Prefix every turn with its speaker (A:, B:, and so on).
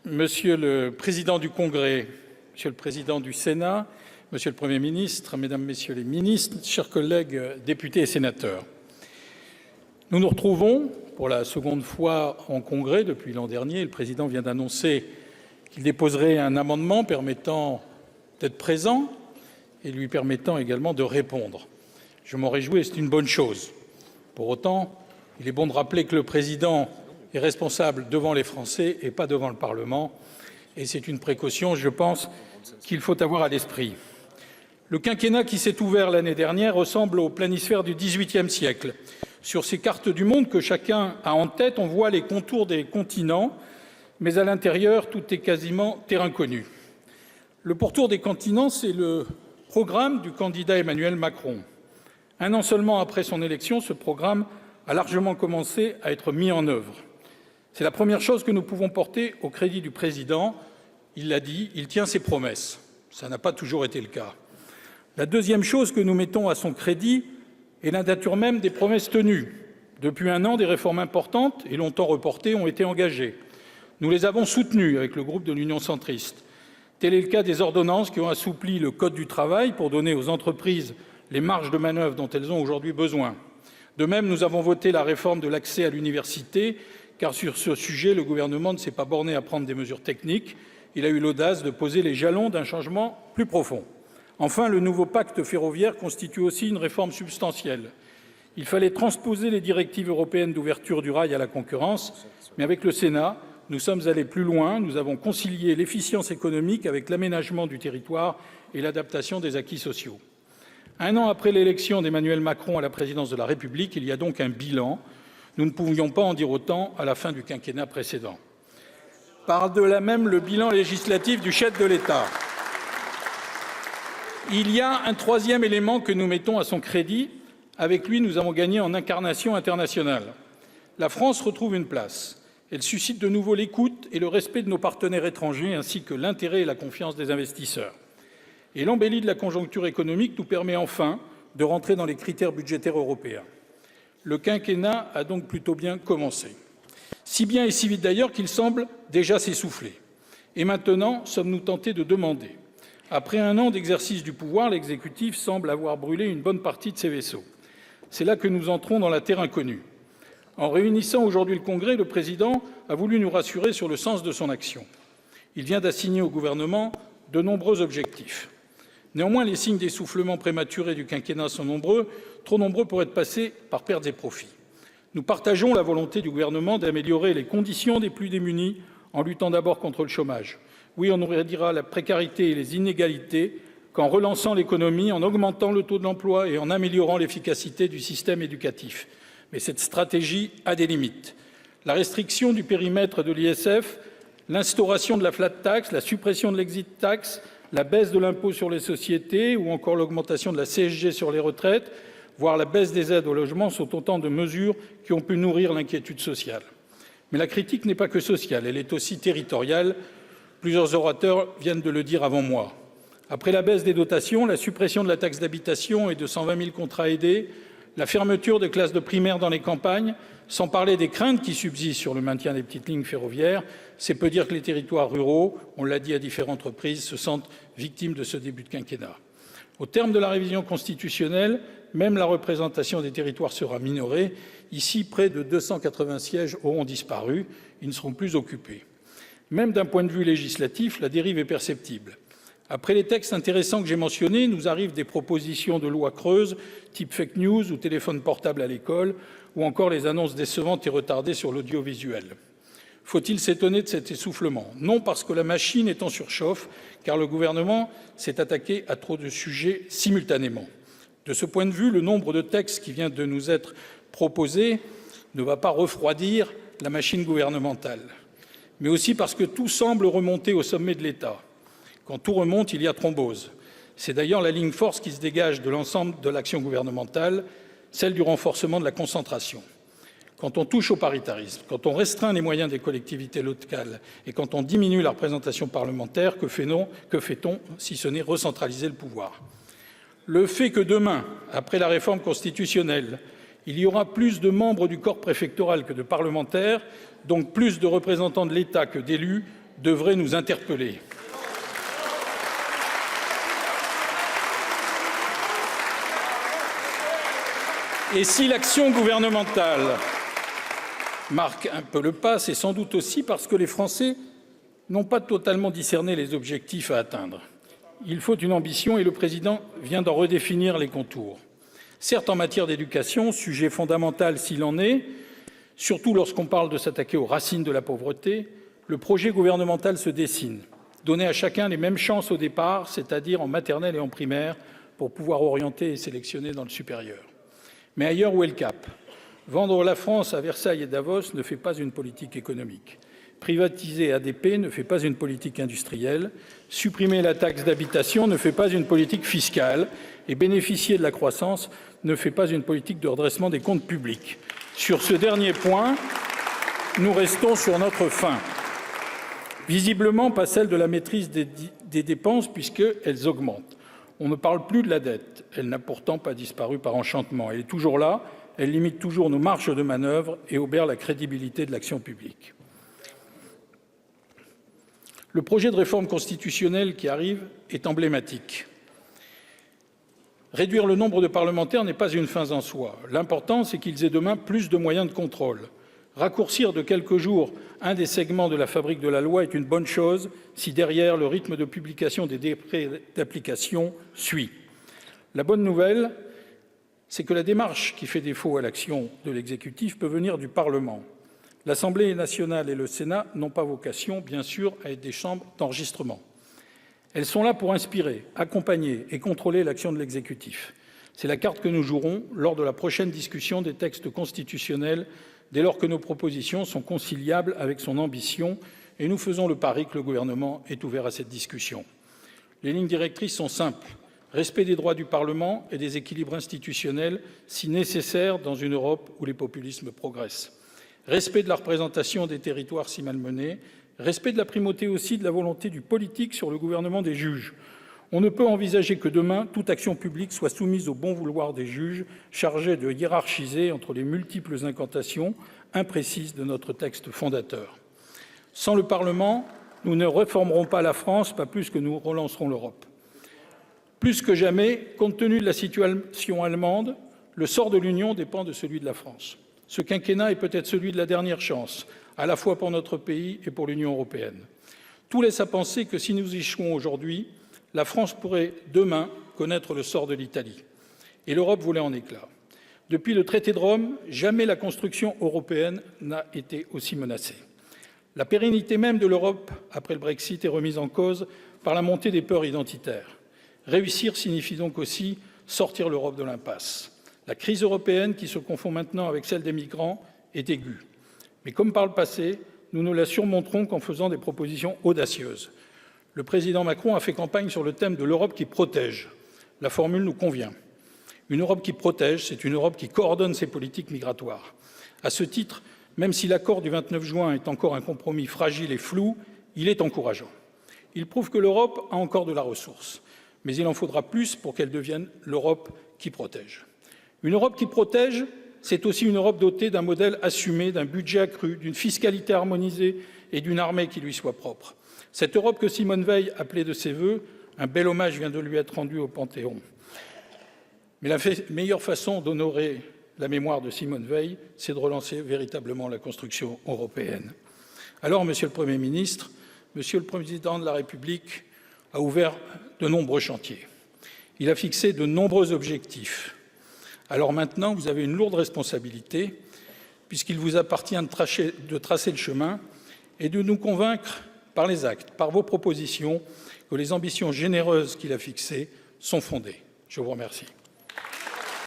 A: Monsieur le Président du Congrès, Monsieur le Président du Sénat, Monsieur le Premier ministre, Mesdames, Messieurs les ministres, chers collègues députés et sénateurs, nous nous retrouvons pour la seconde fois en Congrès depuis l'an dernier. Le Président vient d'annoncer qu'il déposerait un amendement permettant d'être présent et lui permettant également de répondre. Je m'en réjouis et c'est une bonne chose. Pour autant, il est bon de rappeler que le Président est responsable devant les Français et pas devant le Parlement. Et c'est une précaution, je pense, qu'il faut avoir à l'esprit. Le quinquennat qui s'est ouvert l'année dernière ressemble au planisphère du XVIIIe siècle. Sur ces cartes du monde que chacun a en tête, on voit les contours des continents, mais à l'intérieur, tout est quasiment terrain connu. Le pourtour des continents, c'est le programme du candidat Emmanuel Macron. Un an seulement après son élection, ce programme a largement commencé à être mis en œuvre. C'est la première chose que nous pouvons porter au crédit du Président. Il l'a dit, il tient ses promesses. Ça n'a pas toujours été le cas. La deuxième chose que nous mettons à son crédit est la nature même des promesses tenues. Depuis un an, des réformes importantes et longtemps reportées ont été engagées. Nous les avons soutenues avec le groupe de l'Union centriste. Tel est le cas des ordonnances qui ont assoupli le Code du travail pour donner aux entreprises les marges de manœuvre dont elles ont aujourd'hui besoin. De même, nous avons voté la réforme de l'accès à l'université, car sur ce sujet, le gouvernement ne s'est pas borné à prendre des mesures techniques. Il a eu l'audace de poser les jalons d'un changement plus profond. Enfin, le nouveau pacte ferroviaire constitue aussi une réforme substantielle. Il fallait transposer les directives européennes d'ouverture du rail à la concurrence, mais avec le Sénat, nous sommes allés plus loin. Nous avons concilié l'efficience économique avec l'aménagement du territoire et l'adaptation des acquis sociaux. Un an après l'élection d'Emmanuel Macron à la présidence de la République, il y a donc un bilan. Nous ne pouvions pas en dire autant à la fin du quinquennat précédent. Par-delà même le bilan législatif du chef de l'État, il y a un troisième élément que nous mettons à son crédit. Avec lui, nous avons gagné en incarnation internationale. La France retrouve une place. Elle suscite de nouveau l'écoute et le respect de nos partenaires étrangers, ainsi que l'intérêt et la confiance des investisseurs. Et l'embellie de la conjoncture économique nous permet enfin de rentrer dans les critères budgétaires européens. Le quinquennat a donc plutôt bien commencé. Si bien et si vite d'ailleurs qu'il semble déjà s'essouffler. Et maintenant, sommes-nous tentés de demander. Après un an d'exercice du pouvoir, l'exécutif semble avoir brûlé une bonne partie de ses vaisseaux. C'est là que nous entrons dans la terre inconnue. En réunissant aujourd'hui le Congrès, le Président a voulu nous rassurer sur le sens de son action. Il vient d'assigner au gouvernement de nombreux objectifs. Néanmoins, les signes d'essoufflement prématuré du quinquennat sont nombreux, trop nombreux pour être passés par pertes et profits. Nous partageons la volonté du gouvernement d'améliorer les conditions des plus démunis en luttant d'abord contre le chômage. Oui, on réduira la précarité et les inégalités qu'en relançant l'économie, en augmentant le taux de l'emploi et en améliorant l'efficacité du système éducatif. Mais cette stratégie a des limites. La restriction du périmètre de l'ISF, l'instauration de la flat tax, la suppression de l'exit tax, la baisse de l'impôt sur les sociétés ou encore l'augmentation de la CSG sur les retraites, voire la baisse des aides au logement, sont autant de mesures qui ont pu nourrir l'inquiétude sociale. Mais la critique n'est pas que sociale, elle est aussi territoriale. Plusieurs orateurs viennent de le dire avant moi. Après la baisse des dotations, la suppression de la taxe d'habitation et de 120 000 contrats aidés, la fermeture de classes de primaire dans les campagnes, sans parler des craintes qui subsistent sur le maintien des petites lignes ferroviaires, c'est peu dire que les territoires ruraux, on l'a dit à différentes reprises, se sentent victimes de ce début de quinquennat. Au terme de la révision constitutionnelle, même la représentation des territoires sera minorée. Ici, près de 280 sièges auront disparu, ils ne seront plus occupés. Même d'un point de vue législatif, la dérive est perceptible. Après les textes intéressants que j'ai mentionnés, nous arrivent des propositions de loi creuses, type fake news ou téléphone portable à l'école, ou encore les annonces décevantes et retardées sur l'audiovisuel. Faut-il s'étonner de cet essoufflement? Non, parce que la machine est en surchauffe, car le gouvernement s'est attaqué à trop de sujets simultanément. De ce point de vue, le nombre de textes qui vient de nous être proposé ne va pas refroidir la machine gouvernementale, mais aussi parce que tout semble remonter au sommet de l'État. Quand tout remonte, il y a thrombose. C'est d'ailleurs la ligne force qui se dégage de l'ensemble de l'action gouvernementale, celle du renforcement de la concentration. Quand on touche au paritarisme, quand on restreint les moyens des collectivités locales et quand on diminue la représentation parlementaire, que fait-on si ce n'est recentraliser le pouvoir? Le fait que demain, après la réforme constitutionnelle, il y aura plus de membres du corps préfectoral que de parlementaires, donc plus de représentants de l'État que d'élus, devrait nous interpeller. Et si l'action gouvernementale marque un peu le pas, c'est sans doute aussi parce que les Français n'ont pas totalement discerné les objectifs à atteindre. Il faut une ambition et le président vient d'en redéfinir les contours. Certes, en matière d'éducation, sujet fondamental s'il en est, surtout lorsqu'on parle de s'attaquer aux racines de la pauvreté, le projet gouvernemental se dessine. Donner à chacun les mêmes chances au départ, c'est-à-dire en maternelle et en primaire, pour pouvoir orienter et sélectionner dans le supérieur. Mais ailleurs, où est le cap? Vendre la France à Versailles et Davos ne fait pas une politique économique. Privatiser ADP ne fait pas une politique industrielle. Supprimer la taxe d'habitation ne fait pas une politique fiscale. Et bénéficier de la croissance ne fait pas une politique de redressement des comptes publics. Sur ce dernier point, nous restons sur notre faim. Visiblement, pas celle de la maîtrise des dépenses, puisqu'elles augmentent. On ne parle plus de la dette. Elle n'a pourtant pas disparu par enchantement. Elle est toujours là, elle limite toujours nos marges de manœuvre et obère la crédibilité de l'action publique. Le projet de réforme constitutionnelle qui arrive est emblématique. Réduire le nombre de parlementaires n'est pas une fin en soi. L'important, c'est qu'ils aient demain plus de moyens de contrôle. Raccourcir de quelques jours un des segments de la fabrique de la loi est une bonne chose si derrière le rythme de publication des décrets d'application suit. La bonne nouvelle, c'est que la démarche qui fait défaut à l'action de l'exécutif peut venir du Parlement. L'Assemblée nationale et le Sénat n'ont pas vocation, bien sûr, à être des chambres d'enregistrement. Elles sont là pour inspirer, accompagner et contrôler l'action de l'exécutif. C'est la carte que nous jouerons lors de la prochaine discussion des textes constitutionnels, dès lors que nos propositions sont conciliables avec son ambition, et nous faisons le pari que le gouvernement est ouvert à cette discussion. Les lignes directrices sont simples. Respect des droits du Parlement et des équilibres institutionnels si nécessaires dans une Europe où les populismes progressent. Respect de la représentation des territoires si malmenés. Respect de la primauté aussi de la volonté du politique sur le gouvernement des juges. On ne peut envisager que demain, toute action publique soit soumise au bon vouloir des juges, chargés de hiérarchiser entre les multiples incantations imprécises de notre texte fondateur. Sans le Parlement, nous ne réformerons pas la France, pas plus que nous relancerons l'Europe. Plus que jamais, compte tenu de la situation allemande, le sort de l'Union dépend de celui de la France. Ce quinquennat est peut-être celui de la dernière chance, à la fois pour notre pays et pour l'Union européenne. Tout laisse à penser que si nous échouons aujourd'hui, la France pourrait demain connaître le sort de l'Italie. Et l'Europe volait en éclats. Depuis le traité de Rome, jamais la construction européenne n'a été aussi menacée. La pérennité même de l'Europe, après le Brexit, est remise en cause par la montée des peurs identitaires. Réussir signifie donc aussi sortir l'Europe de l'impasse. La crise européenne, qui se confond maintenant avec celle des migrants, est aiguë. Mais comme par le passé, nous ne la surmonterons qu'en faisant des propositions audacieuses. Le président Macron a fait campagne sur le thème de l'Europe qui protège. La formule nous convient. Une Europe qui protège, c'est une Europe qui coordonne ses politiques migratoires. À ce titre, même si l'accord du 29 juin est encore un compromis fragile et flou, il est encourageant. Il prouve que l'Europe a encore de la ressource. Mais il en faudra plus pour qu'elle devienne l'Europe qui protège. Une Europe qui protège, c'est aussi une Europe dotée d'un modèle assumé, d'un budget accru, d'une fiscalité harmonisée et d'une armée qui lui soit propre. Cette Europe que Simone Veil appelait de ses vœux, un bel hommage vient de lui être rendu au Panthéon. Mais la meilleure façon d'honorer la mémoire de Simone Veil, c'est de relancer véritablement la construction européenne. Alors, Monsieur le Premier ministre, Monsieur le Président de la République a ouvert de nombreux chantiers. Il a fixé de nombreux objectifs. Alors maintenant, vous avez une lourde responsabilité, puisqu'il vous appartient de tracer le chemin et de nous convaincre par les actes, par vos propositions, que les ambitions généreuses qu'il a fixées sont fondées. Je vous remercie.